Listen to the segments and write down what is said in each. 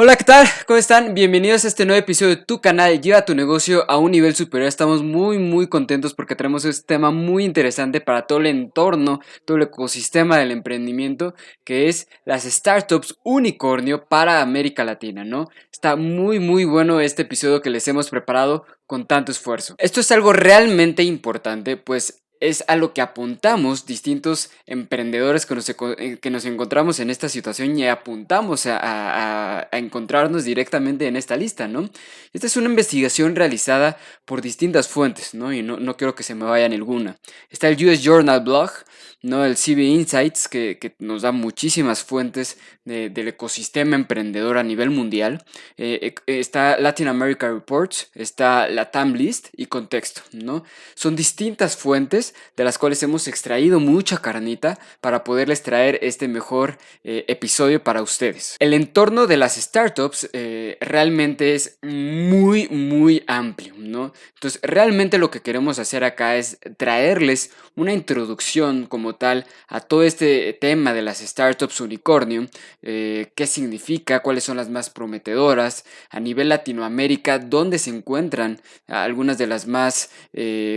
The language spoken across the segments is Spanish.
Hola, ¿qué tal? ¿Cómo están? Bienvenidos a este nuevo episodio de tu canal Lleva tu negocio a un nivel superior. Estamos muy contentos porque tenemos este tema muy interesante para todo el entorno, todo el ecosistema del emprendimiento, que es las startups unicornio para América Latina, ¿no? Está muy bueno este episodio que les hemos preparado con tanto esfuerzo. Esto es algo realmente importante, pues es a lo que apuntamos distintos emprendedores que nos encontramos en esta situación y apuntamos a encontrarnos directamente en esta lista, ¿no? Esta es una investigación realizada por distintas fuentes, ¿no? Y no quiero que se me vaya ninguna. Está el US Journal Blog, ¿no? El CB Insights, que nos da muchísimas fuentes del ecosistema emprendedor a nivel mundial. Está Latin America Reports, está la TAM List y Contexto, ¿no? Son distintas fuentes de las cuales hemos extraído mucha carnita para poderles traer este mejor episodio para ustedes. El entorno de las startups realmente es muy amplio, ¿no? Entonces, realmente lo que queremos hacer acá es traerles una introducción como tal a todo este tema de las startups unicornio, qué significa, cuáles son las más prometedoras a nivel Latinoamérica, dónde se encuentran algunas de las más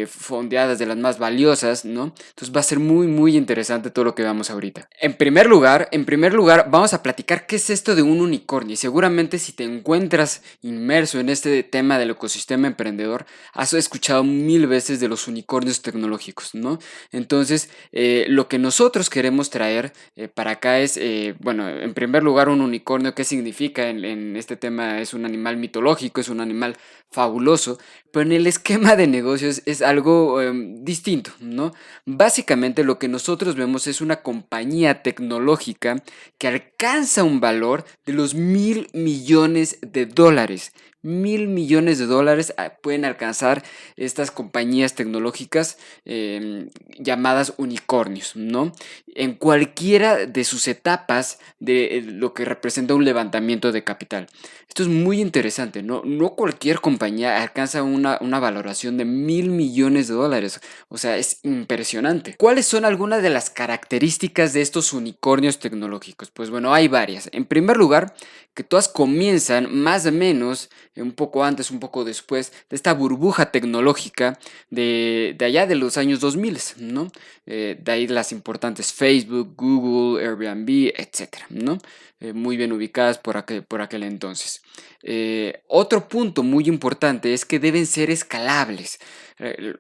fondeadas, de las más valiosas, ¿no? Entonces va a ser muy interesante todo lo que veamos ahorita. En primer lugar, vamos a platicar qué es esto de un unicornio. Y seguramente si te encuentras inmerso en este tema del ecosistema emprendedor, has escuchado 1000 veces de los unicornios tecnológicos, ¿no? Entonces, lo que nosotros queremos traer para acá es, bueno, en primer lugar, un unicornio. ¿Qué significa? En este tema es un animal mitológico, es un animal fabuloso, pero en el esquema de negocios es algo distinto, ¿no? Básicamente lo que nosotros vemos es una compañía tecnológica que alcanza un valor de los $1000 millones. $1000 millones pueden alcanzar estas compañías tecnológicas llamadas unicornios, ¿no? En cualquiera de sus etapas de lo que representa un levantamiento de capital. Esto es muy interesante, ¿no? No cualquier compañía alcanza una valoración de $1000 millones. O sea, es impresionante. ¿Cuáles son algunas de las características de estos unicornios tecnológicos? Pues bueno, hay varias. En primer lugar, que todas comienzan más o menos un poco antes, un poco después de esta burbuja tecnológica de allá de los años 2000, ¿no? De ahí las importantes Facebook, Google, Airbnb, etcétera, ¿no? Muy bien ubicadas por aquel entonces. Otro punto muy importante es que deben ser escalables.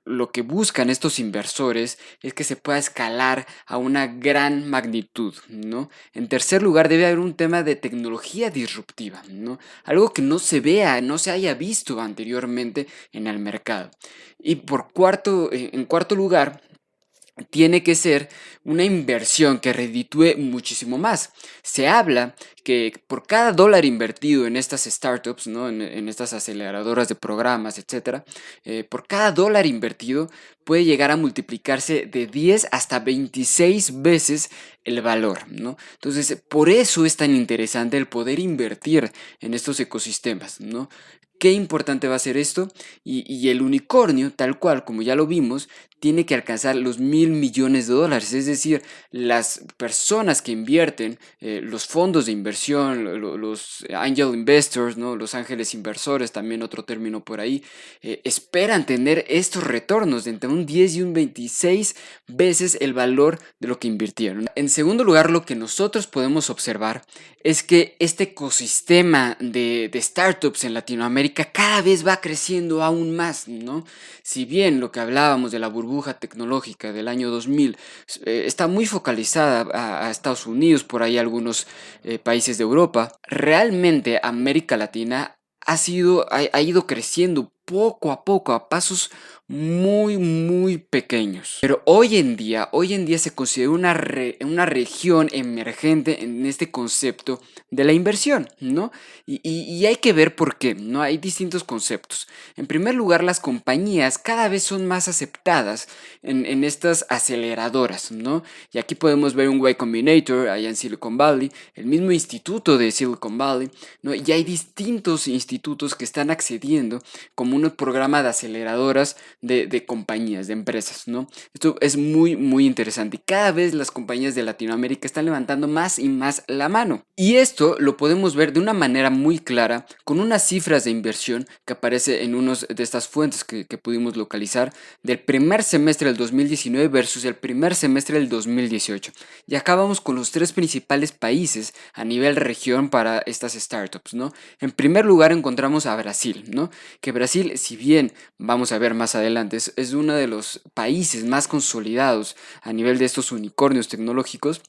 Lo que buscan estos inversores es que se pueda escalar a una gran magnitud, ¿no? En tercer lugar, debe haber un tema de tecnología disruptiva, ¿no? Algo que no se vea, no se haya visto anteriormente en el mercado. Y en cuarto lugar, tiene que ser una inversión que reditúe muchísimo más. Se habla que por cada dólar invertido en estas startups, ¿no? En estas aceleradoras de programas, etcétera, por cada dólar invertido puede llegar a multiplicarse de 10 hasta 26 veces el valor, ¿no? Entonces, por eso es tan interesante el poder invertir en estos ecosistemas, ¿no? Qué importante va a ser esto, y el unicornio, tal cual como ya lo vimos, tiene que alcanzar los $1000 millones. Es decir, las personas que invierten, los fondos de inversión, los angel investors, ¿no? Los ángeles inversores, también otro término por ahí, esperan tener estos retornos de entre un 10 y un 26 veces el valor de lo que invirtieron. En segundo lugar, lo que nosotros podemos observar es que este ecosistema de startups en Latinoamérica cada vez va creciendo aún más, ¿no? Si bien lo que hablábamos de la burbuja tecnológica del año 2000 está muy focalizada a Estados Unidos, por ahí algunos países de Europa, realmente América Latina ha ido creciendo poco a poco, a pasos muy pequeños. Pero hoy en día se considera una región emergente en este concepto de la inversión, ¿no? Y hay que ver por qué, ¿no? Hay distintos conceptos. En primer lugar, las compañías cada vez son más aceptadas en estas aceleradoras, ¿no? Y aquí podemos ver un Y Combinator allá en Silicon Valley, el mismo instituto de Silicon Valley, ¿no? Y hay distintos institutos que están accediendo como como un programa de aceleradoras de compañías, de empresas, ¿no? Esto es muy, muy interesante y cada vez las compañías de Latinoamérica están levantando más y más la mano. Y esto lo podemos ver de una manera muy clara con unas cifras de inversión que aparece en unas de estas fuentes que pudimos localizar del primer semestre del 2019 versus el primer semestre del 2018. Y acá vamos con los tres principales países a nivel región para estas startups, ¿no? En primer lugar encontramos a Brasil, ¿no? Que Brasil, si bien vamos a ver más adelante, es uno de los países más consolidados a nivel de estos unicornios tecnológicos.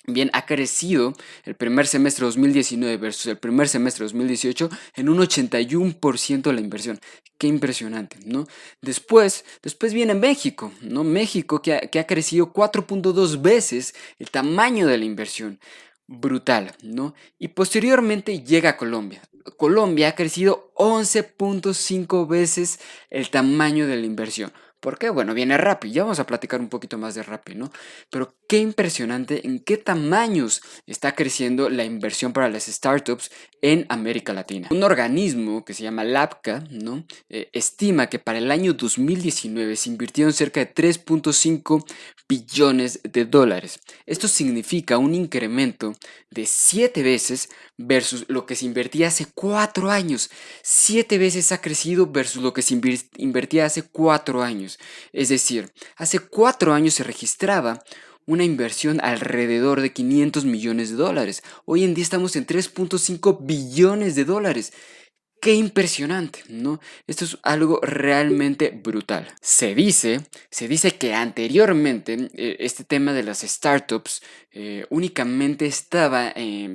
Bien, ha crecido el primer semestre 2019 versus el primer semestre 2018 en un 81% de la inversión. Qué impresionante, ¿no? Después viene México, ¿no? México que ha crecido 4.2 veces el tamaño de la inversión. Brutal, ¿no? Y posteriormente llega Colombia. Colombia ha crecido 11.5 veces el tamaño de la inversión. ¿Por qué? Bueno, viene Rappi, ya vamos a platicar un poquito más de Rappi, ¿no? Pero qué impresionante en qué tamaños está creciendo la inversión para las startups en América Latina. Un organismo que se llama LAPCA, ¿no? Estima que para el año 2019 se invirtieron cerca de 3.5 billones de dólares. Esto significa un incremento de 7 veces versus lo que se invertía hace 4 años. 7 veces ha crecido versus lo que se invertía hace 4 años. Es decir, hace 4 años se registraba una inversión alrededor de 500 millones de dólares. Hoy en día estamos en 3.5 billones de dólares. Qué impresionante, ¿no? Esto es algo realmente brutal. Se dice que anteriormente este tema de las startups únicamente estaba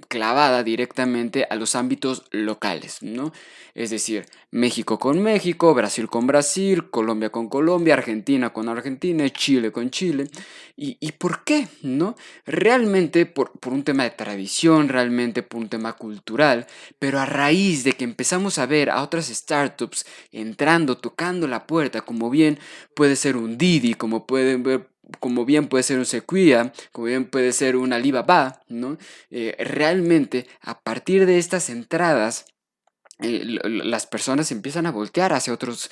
clavada directamente a los ámbitos locales, ¿no? Es decir, México con México, Brasil con Brasil, Colombia con Colombia, Argentina con Argentina, Chile con Chile. ¿Y por qué? ¿No? Realmente por un tema de tradición, realmente por un tema cultural, pero a raíz de que empezamos a ver a otras startups entrando, tocando la puerta, como bien puede ser un Didi, como bien puede ser un Sequoia, como bien puede ser un Alibaba, ¿no? Realmente, a partir de estas entradas, las personas empiezan a voltear hacia otros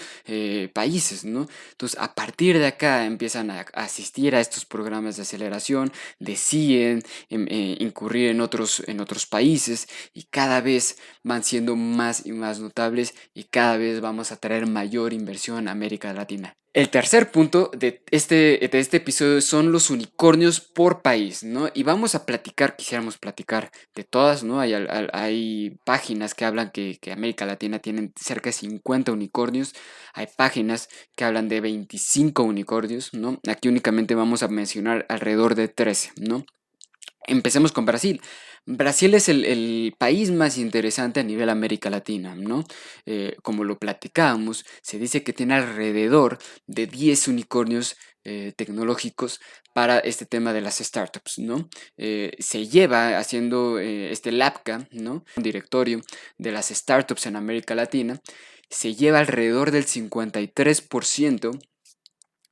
países, ¿no? Entonces, a partir de acá empiezan a asistir a estos programas de aceleración, deciden incurrir en otros países y cada vez van siendo más y más notables y cada vez vamos a traer mayor inversión a América Latina. El tercer punto de este episodio son los unicornios por país, ¿no? Y vamos a quisiéramos platicar de todas, ¿no? Hay páginas que hablan que América Latina tienen cerca de 50 unicornios, hay páginas que hablan de 25 unicornios, ¿no? Aquí únicamente vamos a mencionar alrededor de 13, ¿no? Empecemos con Brasil. Brasil es el país más interesante a nivel América Latina, ¿no? Como lo platicábamos, se dice que tiene alrededor de 10 unicornios tecnológicos para este tema de las startups, ¿no? Se lleva haciendo este LAPCA, ¿no? Un directorio de las startups en América Latina, se lleva alrededor del 53%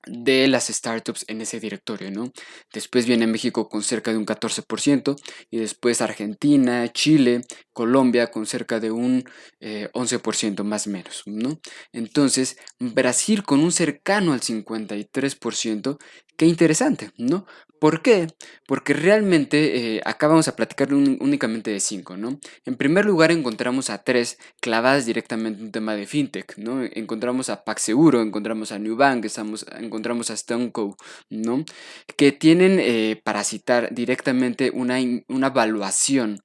de las startups en ese directorio, ¿no? Después viene México con cerca de un 14% y después Argentina, Chile, Colombia con cerca de un 11% más o menos, ¿no? Entonces, Brasil con un cercano al 53%, qué interesante, ¿no? ¿Por qué? Porque realmente acá vamos a platicar únicamente de 5, ¿no? En primer lugar encontramos a 3 clavadas directamente en un tema de fintech, ¿no? Encontramos a PagSeguro, encontramos a Nubank, encontramos a StoneCo, ¿no? Que tienen, para citar directamente, una evaluación,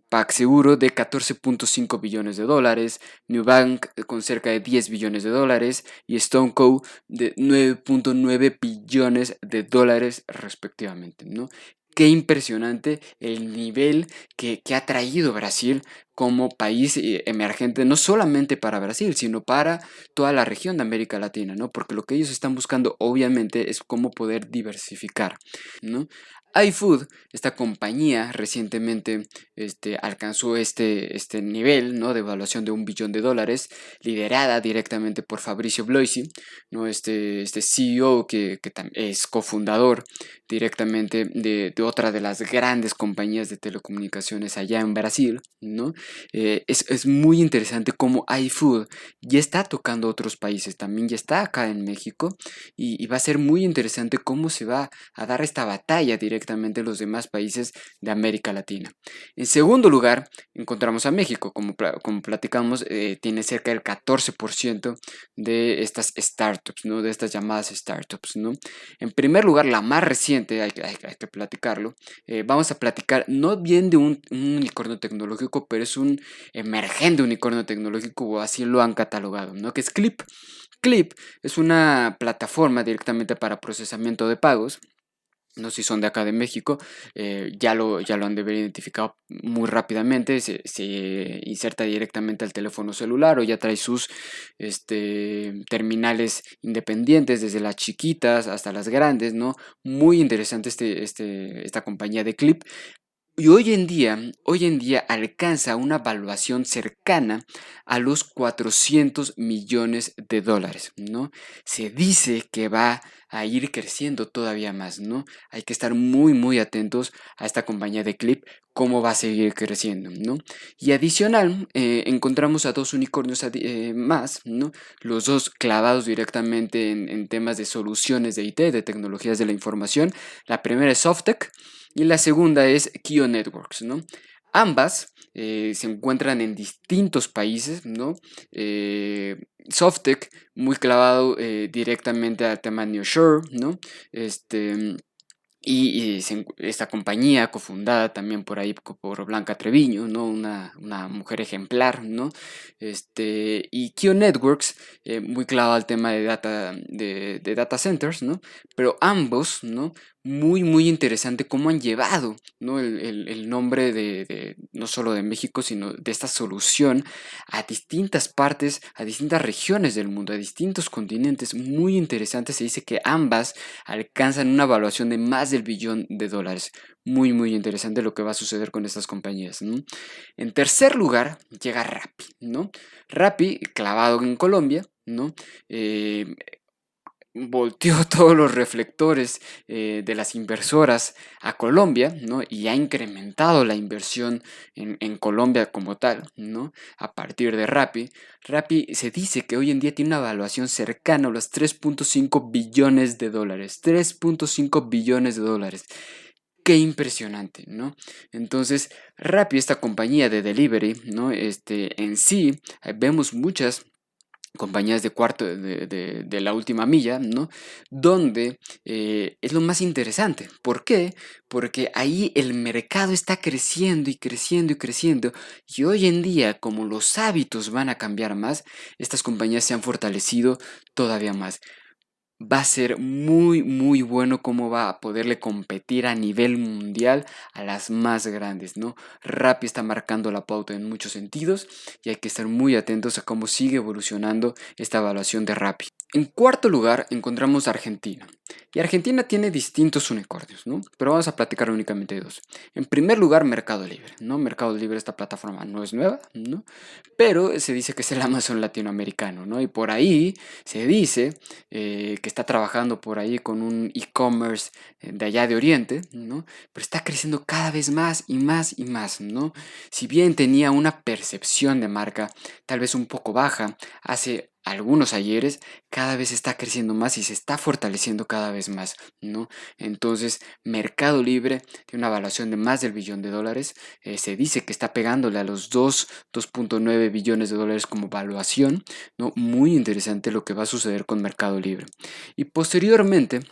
PagSeguro de 14.5 billones de dólares, Nubank con cerca de 10 billones de dólares y StoneCo de 9.9 billones de dólares respectivamente, ¿no? Qué impresionante el nivel que ha traído Brasil como país emergente, no solamente para Brasil, sino para toda la región de América Latina, ¿no? Porque lo que ellos están buscando, obviamente, es cómo poder diversificar, ¿no? iFood, esta compañía recientemente alcanzó este nivel, ¿no?, de evaluación de $1 billón, liderada directamente por Fabricio Bloisi, ¿no?, este CEO que es cofundador directamente de otra de las grandes compañías de telecomunicaciones allá en Brasil, ¿no? Es muy interesante cómo iFood ya está tocando otros países, también ya está acá en México y va a ser muy interesante cómo se va a dar esta batalla directamente en los demás países de América Latina. En segundo lugar, encontramos a México, como platicamos, tiene cerca del 14% de estas startups, ¿no? De estas llamadas startups, ¿no? En primer lugar, la más reciente, hay que platicarlo, vamos a platicar no bien de un unicornio tecnológico, pero es un emergente unicornio tecnológico, o así lo han catalogado, ¿no? Que es Clip. Clip es una plataforma directamente para procesamiento de pagos. No sé si son de acá de México, ya lo han de haber identificado muy rápidamente, se inserta directamente al teléfono celular o ya trae sus terminales independientes, desde las chiquitas hasta las grandes, ¿no? Muy interesante esta compañía de Clip. Y hoy en día alcanza una valuación cercana a los $400 millones, ¿no? Se dice que va a ir creciendo todavía más, ¿no? Hay que estar muy, muy atentos a esta compañía de Clip, cómo va a seguir creciendo, ¿no? Y adicional, encontramos a dos unicornios más, ¿no? Los dos clavados directamente en temas de soluciones de IT, de tecnologías de la información. La primera es Softec y la segunda es Kio Networks, ¿no? Ambas se encuentran en distintos países, ¿no? Softec, muy clavado directamente al tema nearshore, ¿no? Esta compañía cofundada también por ahí por Blanca Treviño, ¿no? Una mujer ejemplar, ¿no? Y Kio Networks, muy clavado al tema de data centers, ¿no? Pero ambos, ¿no? Muy, muy interesante cómo han llevado, ¿no? El nombre no solo de México, sino de esta solución a distintas partes, a distintas regiones del mundo, a distintos continentes. Muy interesante. Se dice que ambas alcanzan una evaluación de más del $1 billón. Muy, muy interesante lo que va a suceder con estas compañías, ¿no? En tercer lugar llega Rappi, ¿no? Rappi, clavado en Colombia, ¿no? Volteó todos los reflectores de las inversoras a Colombia, ¿no? Y ha incrementado la inversión en Colombia como tal, ¿no? A partir de Rappi. Rappi se dice que hoy en día tiene una evaluación cercana a los $3.5 billones. $3.5 billones. Qué impresionante, ¿no? Entonces, Rappi, esta compañía de delivery, ¿no? En sí, vemos muchas compañías de cuarto de la última milla, ¿no? Donde es lo más interesante. ¿Por qué? Porque ahí el mercado está creciendo y creciendo y creciendo. Y hoy en día, como los hábitos van a cambiar más, estas compañías se han fortalecido todavía más. Va a ser muy, muy bueno cómo va a poderle competir a nivel mundial a las más grandes, ¿no? Rappi está marcando la pauta en muchos sentidos y hay que estar muy atentos a cómo sigue evolucionando esta evaluación de Rappi. En cuarto lugar encontramos a Argentina. Y Argentina tiene distintos unicornios, ¿no? Pero vamos a platicar únicamente de dos. En primer lugar, Mercado Libre, ¿no? Mercado Libre, esta plataforma no es nueva, ¿no? Pero se dice que es el Amazon latinoamericano, ¿no? Y por ahí se dice que está trabajando por ahí con un e-commerce de allá de Oriente, ¿no? Pero está creciendo cada vez más y más y más, ¿no? Si bien tenía una percepción de marca tal vez un poco baja hace algunos ayeres, cada vez está creciendo más y se está fortaleciendo cada vez más, ¿no? Entonces, Mercado Libre tiene una evaluación de más del $1 billón. Se dice que está pegándole a los 2.9 billones de dólares como valuación, ¿no? Muy interesante lo que va a suceder con Mercado Libre. Y posteriormente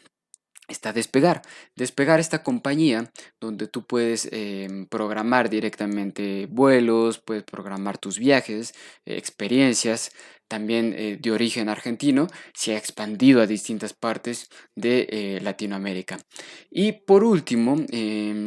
está Despegar. Despegar, esta compañía donde tú puedes programar directamente vuelos, puedes programar tus viajes, experiencias, también de origen argentino, se ha expandido a distintas partes de Latinoamérica. Y por último,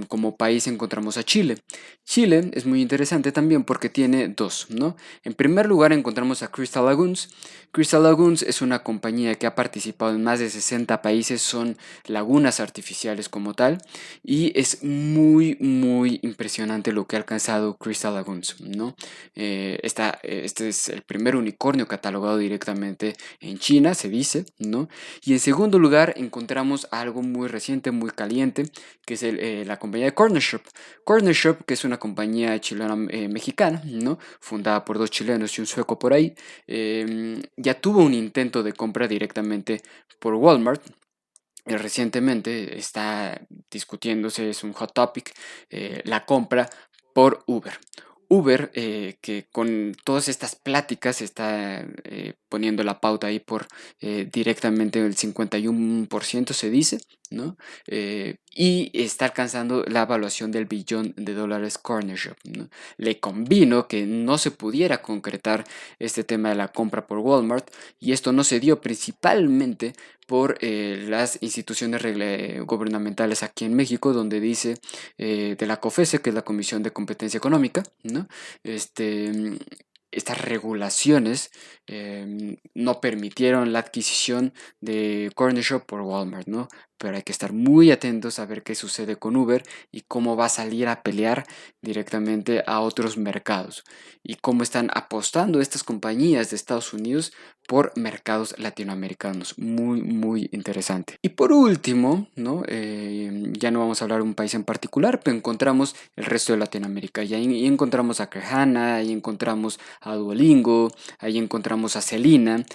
como país encontramos a Chile. Chile es muy interesante también porque tiene dos, ¿no? En primer lugar encontramos a Crystal Lagoons. Crystal Lagoons es una compañía que ha participado en más de 60 países, son lagunas artificiales como tal, y es muy, muy impresionante lo que ha alcanzado Crystal Lagoons, ¿no? Este es el primer unicornio catalogado directamente en China, se dice, ¿no? Y en segundo lugar encontramos algo muy reciente, muy caliente, que es la compañía de Corner Shop. Corner Shop, que es una compañía chilena-mexicana, ¿no? Fundada por dos chilenos y un sueco por ahí, ya tuvo un intento de compra directamente por Walmart. Recientemente está discutiéndose, es un hot topic, la compra por Uber. Uber, que con todas estas pláticas está poniendo la pauta ahí por directamente el 51% se dice, ¿no? Y está alcanzando la evaluación del $1 billón Corner Shop, ¿no? Le convino que no se pudiera concretar este tema de la compra por Walmart, y esto no se dio principalmente por las instituciones gubernamentales aquí en México, donde dice de la COFESE, que es la Comisión de Competencia Económica, ¿no? Este, estas regulaciones no permitieron la adquisición de Corner Shop por Walmart, ¿no? Pero hay que estar muy atentos a ver qué sucede con Uber y cómo va a salir a pelear directamente a otros mercados y cómo están apostando estas compañías de Estados Unidos por mercados latinoamericanos. Muy, muy interesante. Y por último, ¿no? Ya no vamos a hablar de un país en particular, pero encontramos el resto de Latinoamérica. Y ahí encontramos a Crehana, ahí encontramos a Duolingo, ahí encontramos a Celina.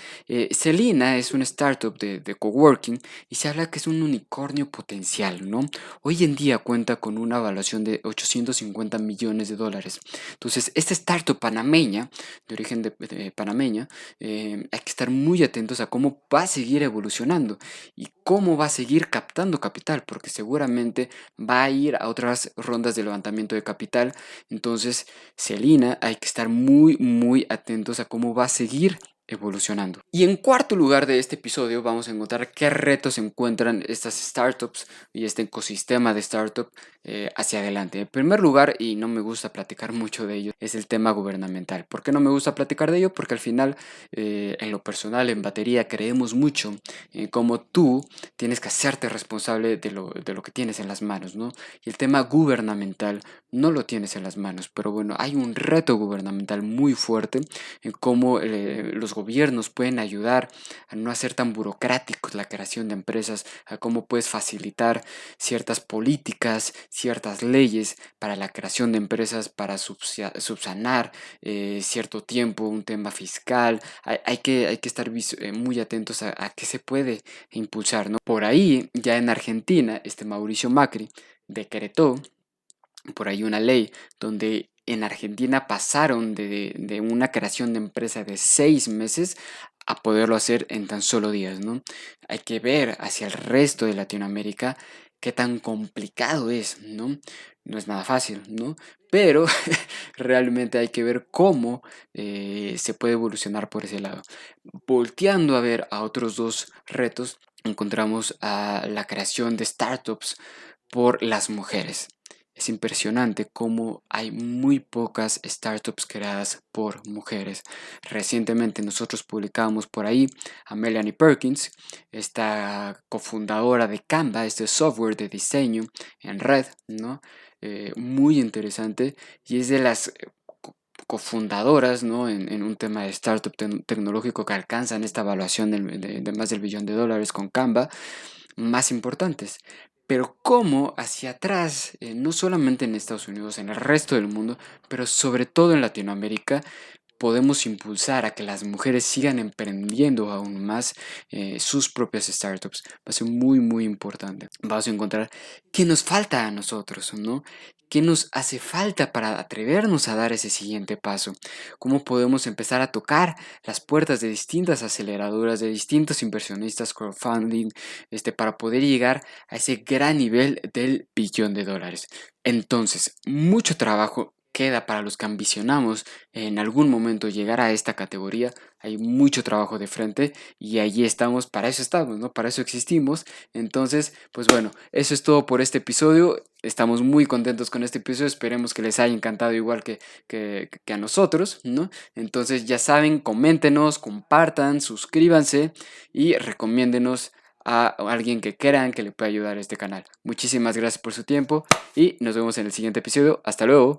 Celina es una startup de coworking y se habla que es un unicornio potencial, ¿no? Hoy en día cuenta con una evaluación de $850 millones. Entonces, esta startup panameña, de origen panameña, hay que estar muy atentos a cómo va a seguir evolucionando y cómo va a seguir captando capital, porque seguramente va a ir a otras rondas de levantamiento de capital. Entonces, Celina, hay que estar muy, muy atentos a cómo va a seguir evolucionando. Y en cuarto lugar de este episodio vamos a encontrar qué retos encuentran estas startups y este ecosistema de startup hacia adelante. En primer lugar, y no me gusta platicar mucho de ello, es el tema gubernamental. ¿Por qué no me gusta platicar de ello? Porque al final, en lo personal, en batería, creemos mucho en cómo tú tienes que hacerte responsable de lo que tienes en las manos, ¿no? Y el tema gubernamental no lo tienes en las manos, pero bueno, hay un reto gubernamental muy fuerte en cómo los gobiernos pueden ayudar a no hacer tan burocráticos la creación de empresas, a cómo puedes facilitar ciertas políticas, ciertas leyes para la creación de empresas, para subsanar cierto tiempo, un tema fiscal. Hay que estar muy atentos a qué se puede impulsar, ¿no? Por ahí, ya en Argentina, Mauricio Macri decretó por ahí una ley donde en Argentina pasaron de una creación de empresa de 6 meses a poderlo hacer en tan solo días, ¿no? Hay que ver hacia el resto de Latinoamérica qué tan complicado es, ¿no? No es nada fácil, ¿no? Pero realmente hay que ver cómo se puede evolucionar por ese lado. Volteando a ver a otros dos retos, encontramos a la creación de startups por las mujeres. Es impresionante cómo hay muy pocas startups creadas por mujeres. Recientemente nosotros publicamos por ahí a Melanie Perkins, esta cofundadora de Canva, este software de diseño en red, ¿no? Muy interesante y es de las cofundadoras, ¿no? En un tema de startup tecnológico que alcanzan esta evaluación de más del $1 billón con Canva, más importantes. Pero cómo hacia atrás, no solamente en Estados Unidos, en el resto del mundo, pero sobre todo en Latinoamérica, podemos impulsar a que las mujeres sigan emprendiendo aún más sus propias startups. Va a ser muy, muy importante. Vamos a encontrar qué nos falta a nosotros, ¿no? ¿Qué nos hace falta para atrevernos a dar ese siguiente paso? ¿Cómo podemos empezar a tocar las puertas de distintas aceleradoras, de distintos inversionistas, crowdfunding, para poder llegar a ese gran nivel del $1 billón? Entonces, mucho trabajo, queda para los que ambicionamos en algún momento llegar a esta categoría. Hay mucho trabajo de frente y allí estamos, para eso estamos, ¿no? Para eso existimos. Entonces, pues bueno, eso es todo por este episodio. Estamos muy contentos con este episodio. Esperemos que les haya encantado igual que a nosotros, ¿no? Entonces, ya saben, coméntenos, compartan, suscríbanse y recomiéndenos a alguien que crean que le pueda ayudar a este canal. Muchísimas gracias por su tiempo y nos vemos en el siguiente episodio. Hasta luego.